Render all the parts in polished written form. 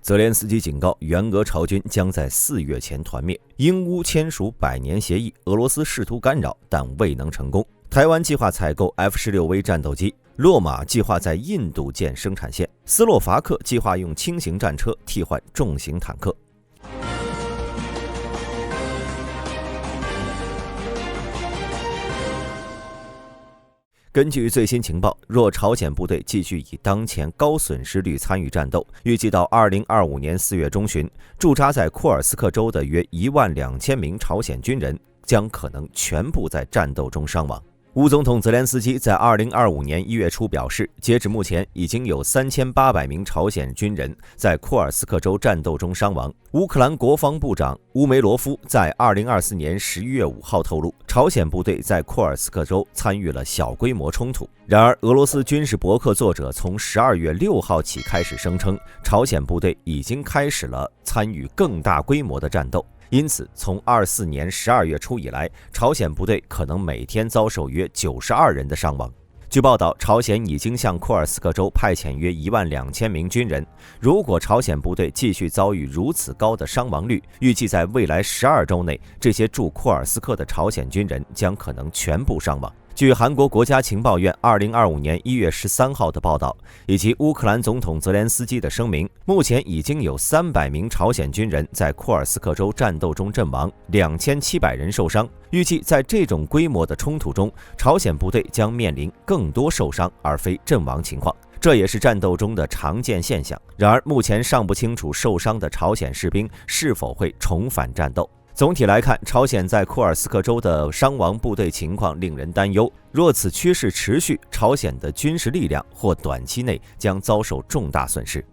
泽连斯基警告，援俄朝军将在4月前团灭。英乌签署100年协议，俄罗斯试图干扰，但未能成功。台湾计划采购 F-16V 战斗机，洛马计划在印度建生产线，斯洛伐克计划用轻型战车替换重型坦克。根据最新情报，若朝鲜部队继续以当前高损失率参与战斗，预计到2025年4月中旬，驻扎在库尔斯克州的约12000名朝鲜军人将可能全部在战斗中伤亡。乌总统泽连斯基在2025年1月初表示，截止目前已经有3800名朝鲜军人在库尔斯克州战斗中伤亡。乌克兰国防部长乌梅罗夫在2024年11月5号透露，朝鲜部队在库尔斯克州参与了小规模冲突。然而，俄罗斯军事博客作者从12月6号起开始声称，朝鲜部队已经开始了参与更大规模的战斗。因此，从24年12月初以来，朝鲜部队可能每天遭受约92人的伤亡。据报道，朝鲜已经向库尔斯克州派遣约12000名军人。如果朝鲜部队继续遭遇如此高的伤亡率，预计在未来12周内，这些驻库尔斯克的朝鲜军人将可能全部伤亡。据韩国国家情报院2025年1月13号的报道，以及乌克兰总统泽连斯基的声明，目前已经有300名朝鲜军人在库尔斯克州战斗中阵亡，2700人受伤。预计在这种规模的冲突中，朝鲜部队将面临更多受伤而非阵亡情况，这也是战斗中的常见现象。然而，目前尚不清楚受伤的朝鲜士兵是否会重返战斗。总体来看，朝鲜在库尔斯克州的伤亡部队情况令人担忧。若此趋势持续，朝鲜的军事力量或短期内将遭受重大损失。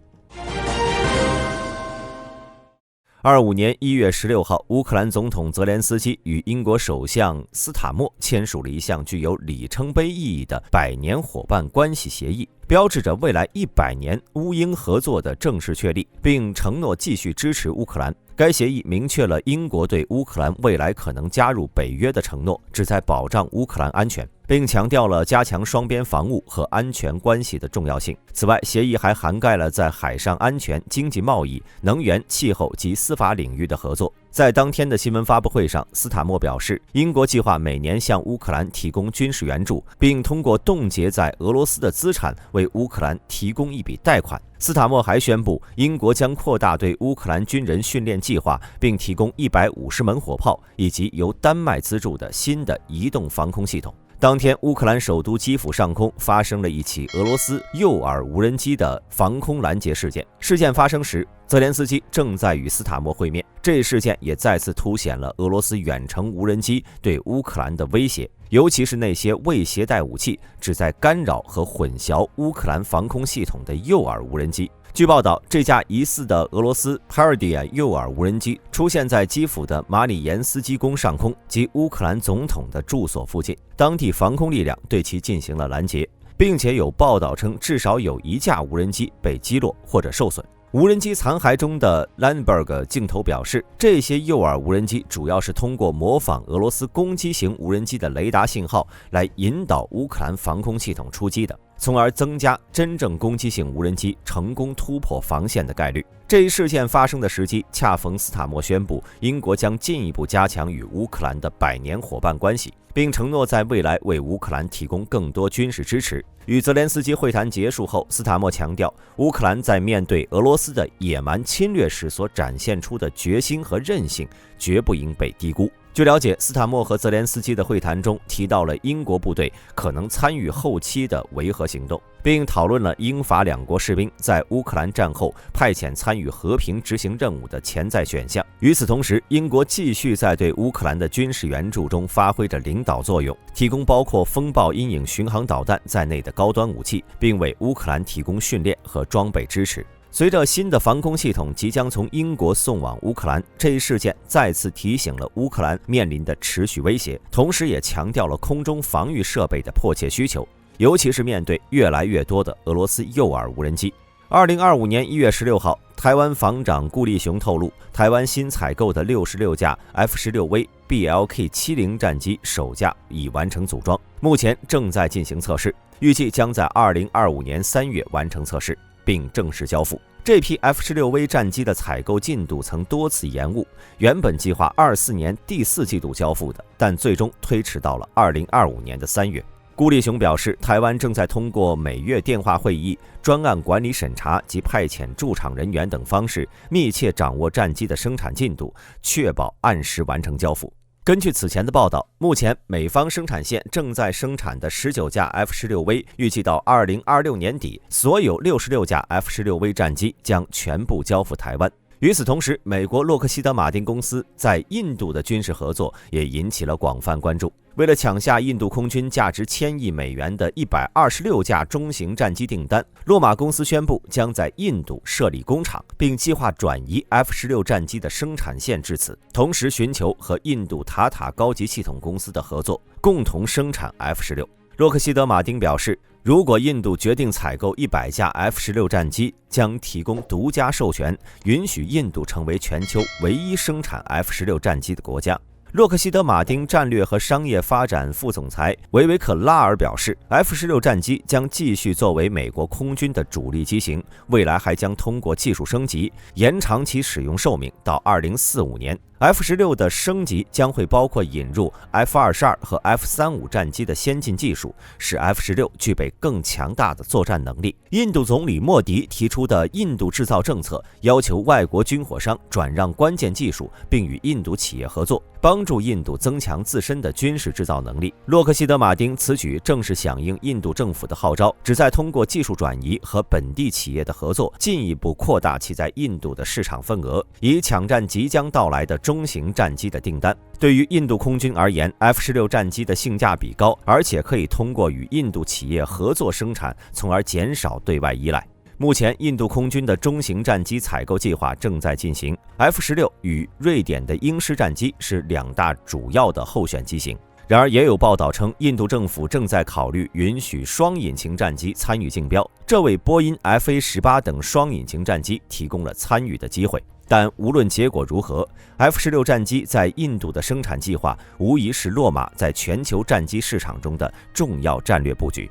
25年1月16号，乌克兰总统泽连斯基与英国首相斯塔默签署了一项具有里程碑意义的100年伙伴关系协议，标志着未来100年乌英合作的正式确立，并承诺继续支持乌克兰。该协议明确了英国对乌克兰未来可能加入北约的承诺，旨在保障乌克兰安全，并强调了加强双边防务和安全关系的重要性。此外，协议还涵盖了在海上安全、经济贸易、能源、气候及司法领域的合作。在当天的新闻发布会上，斯塔默表示，英国计划每年向乌克兰提供军事援助，并通过冻结在俄罗斯的资产为乌克兰提供一笔贷款。斯塔默还宣布，英国将扩大对乌克兰军人训练计划，并提供150门火炮，以及由丹麦资助的新的移动防空系统。当天，乌克兰首都基辅上空发生了一起俄罗斯诱饵无人机的防空拦截事件。事件发生时，泽连斯基正在与斯塔默会面。这一事件也再次凸显了俄罗斯远程无人机对乌克兰的威胁，尤其是那些未携带武器、旨在干扰和混淆乌克兰防空系统的诱饵无人机。据报道，这架疑似的俄罗斯 Pardia 诱饵无人机出现在基辅的马里延斯基宫上空及乌克兰总统的住所附近，当地防空力量对其进行了拦截，并且有报道称至少有1架无人机被击落或者受损。无人机残骸中的 Landberg 镜头表示，这些诱饵无人机主要是通过模仿俄罗斯攻击型无人机的雷达信号来引导乌克兰防空系统出击的，从而增加真正攻击性无人机成功突破防线的概率。这一事件发生的时机恰逢斯塔默宣布英国将进一步加强与乌克兰的100年伙伴关系，并承诺在未来为乌克兰提供更多军事支持。与泽连斯基会谈结束后，斯塔默强调，乌克兰在面对俄罗斯的野蛮侵略时所展现出的决心和韧性绝不应被低估。据了解，斯塔默和泽连斯基的会谈中提到了英国部队可能参与后期的维和行动，并讨论了英法两国士兵在乌克兰战后派遣参与和平执行任务的潜在选项。与此同时，英国继续在对乌克兰的军事援助中发挥着领导作用，提供包括风暴阴影巡航导弹在内的高端武器，并为乌克兰提供训练和装备支持。随着新的防空系统即将从英国送往乌克兰，这一事件再次提醒了乌克兰面临的持续威胁，同时也强调了空中防御设备的迫切需求，尤其是面对越来越多的俄罗斯诱饵无人机。2025年1月16号，台湾防长顾立雄透露，台湾新采购的66架 F-16V BLK-70战机首架已完成组装，目前正在进行测试，预计将在2025年3月完成测试，并正式交付。这批 F-16V 战机的采购进度曾多次延误，原本计划24年第4季度交付的，但最终推迟到了2025年的3月。顾立雄表示，台湾正在通过每月电话会议、专案管理审查及派遣驻场人员等方式，密切掌握战机的生产进度，确保按时完成交付。根据此前的报道，目前美方生产线正在生产的19架 F-16V， 预计到2026年底，所有66架 F-16V 战机将全部交付台湾。与此同时，美国洛克希德马丁公司在印度的军事合作也引起了广泛关注。为了抢下印度空军价值1000亿美元的126架中型战机订单，洛马公司宣布将在印度设立工厂，并计划转移 F-16战机的生产线至此，同时寻求和印度塔塔高级系统公司的合作，共同生产 F-16。洛克希德马丁表示，如果印度决定采购100架 F-16战机，将提供独家授权，允许印度成为全球唯一生产 F-16战机的国家。洛克希德马丁战略和商业发展副总裁维维克拉尔表示， F-16战机将继续作为美国空军的主力机型，未来还将通过技术升级延长其使用寿命到2045年。F-16的升级将会包括引入 F-22和 F-35战机的先进技术，使 F-16具备更强大的作战能力。印度总理莫迪提出的印度制造政策，要求外国军火商转让关键技术，并与印度企业合作，帮助印度增强自身的军事制造能力。洛克希德马丁此举正是响应印度政府的号召，旨在通过技术转移和本地企业的合作，进一步扩大其在印度的市场份额，以抢占即将到来的中型战机的订单。对于印度空军而言， F-16战机的性价比高，而且可以通过与印度企业合作生产，从而减少对外依赖。目前，印度空军的中型战机采购计划正在进行， F-16与瑞典的鹰狮战机是2大主要的候选机型。然而，也有报道称，印度政府正在考虑允许双引擎战机参与竞标，这为波音 FA-18等双引擎战机提供了参与的机会。但无论结果如何， F-16战机在印度的生产计划无疑是洛马在全球战机市场中的重要战略布局。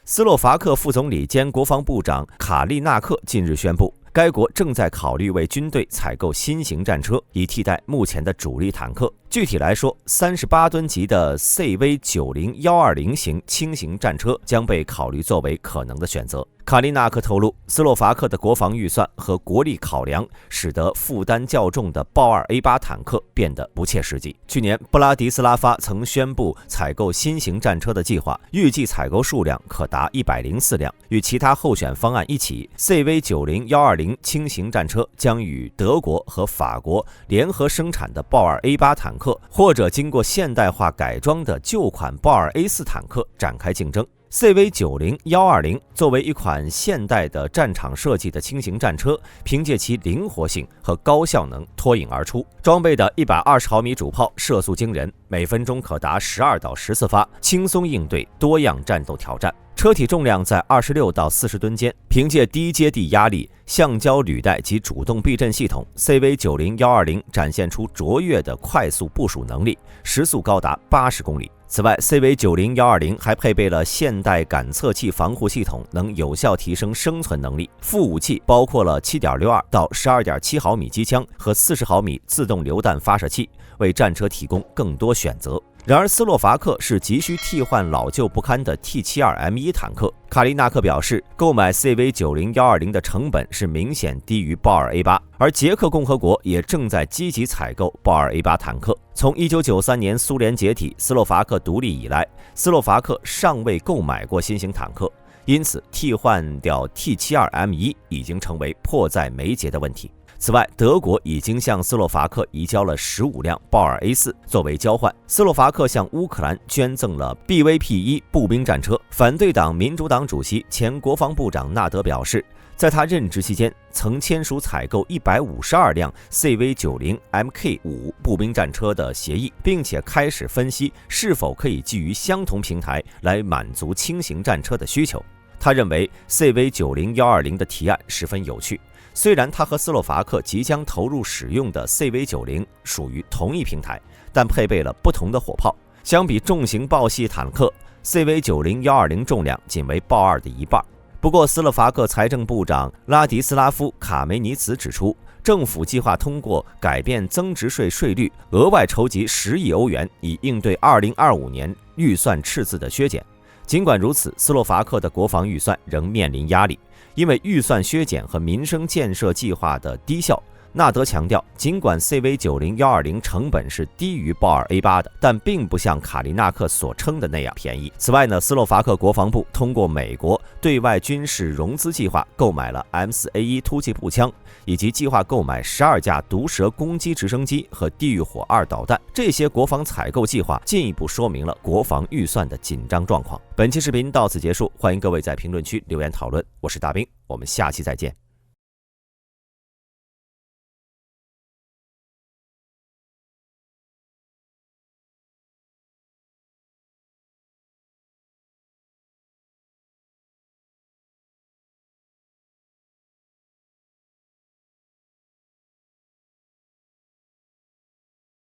斯洛伐克副总理兼国防部长卡利纳克近日宣布，该国正在考虑为军队采购新型战车，以替代目前的主力坦克。具体来说，38吨级的 CV90-120 型轻型战车将被考虑作为可能的选择。卡利纳克透露，斯洛伐克的国防预算和国力考量，使得负担较重的豹2 A8 坦克变得不切实际。去年，布拉迪斯拉发曾宣布采购新型战车的计划，预计采购数量可达104辆。与其他候选方案一起， CV90-120 轻型战车将与德国和法国联合生产的豹2 A8 坦克，或者经过现代化改装的旧款豹2 A4 坦克展开竞争。CV90-120 作为一款现代的战场设计的轻型战车，凭借其灵活性和高效能脱颖而出。装备的120毫米主炮射速惊人，每分钟可达12到14发，轻松应对多样战斗挑战。车体重量在26到40吨间，凭借低接地压力、橡胶履带及主动避震系统， CV90-120 展现出卓越的快速部署能力，时速高达80公里。此外， CV90-120 还配备了现代感测器防护系统，能有效提升生存能力。副武器包括了 7.62 到 12.7 毫米机枪和40毫米自动榴弹发射器，为战车提供更多选择。然而，斯洛伐克是急需替换老旧不堪的 T72M1 坦克。卡利纳克表示，购买 CV90-120 的成本是明显低于豹2 A8，而捷克共和国也正在积极采购豹2 A8 坦克。从1993年苏联解体、斯洛伐克独立以来，斯洛伐克尚未购买过新型坦克，因此替换掉 T72M1 已经成为迫在眉睫的问题。此外，德国已经向斯洛伐克移交了15辆豹2 A4 作为交换。斯洛伐克向乌克兰捐赠了 BVP-1 步兵战车。反对党民主党主席、前国防部长纳德表示，在他任职期间曾签署采购152辆 CV90MK5 步兵战车的协议，并且开始分析是否可以基于相同平台来满足轻型战车的需求。他认为 CV90-120 的提案十分有趣，虽然它和斯洛伐克即将投入使用的 CV90 属于同一平台，但配备了不同的火炮。相比重型豹系坦克， CV90-120 重量仅为豹2的一半，不过，斯洛伐克财政部长拉迪斯拉夫·卡梅尼茨指出，政府计划通过改变增值税税率，额外筹集10亿欧元，以应对2025年预算赤字的削减。尽管如此，斯洛伐克的国防预算仍面临压力，因为预算削减和民生建设计划的低效。纳德强调，尽管 CV90-120 成本是低于豹二 A8 的，但并不像卡利纳克所称的那样便宜。此外呢，斯洛伐克国防部通过美国对外军事融资计划购买了 M4A1 突击步枪，以及计划购买12架毒蛇攻击直升机和地狱火2导弹。这些国防采购计划进一步说明了国防预算的紧张状况。本期视频到此结束，欢迎各位在评论区留言讨论。我是大兵，我们下期再见。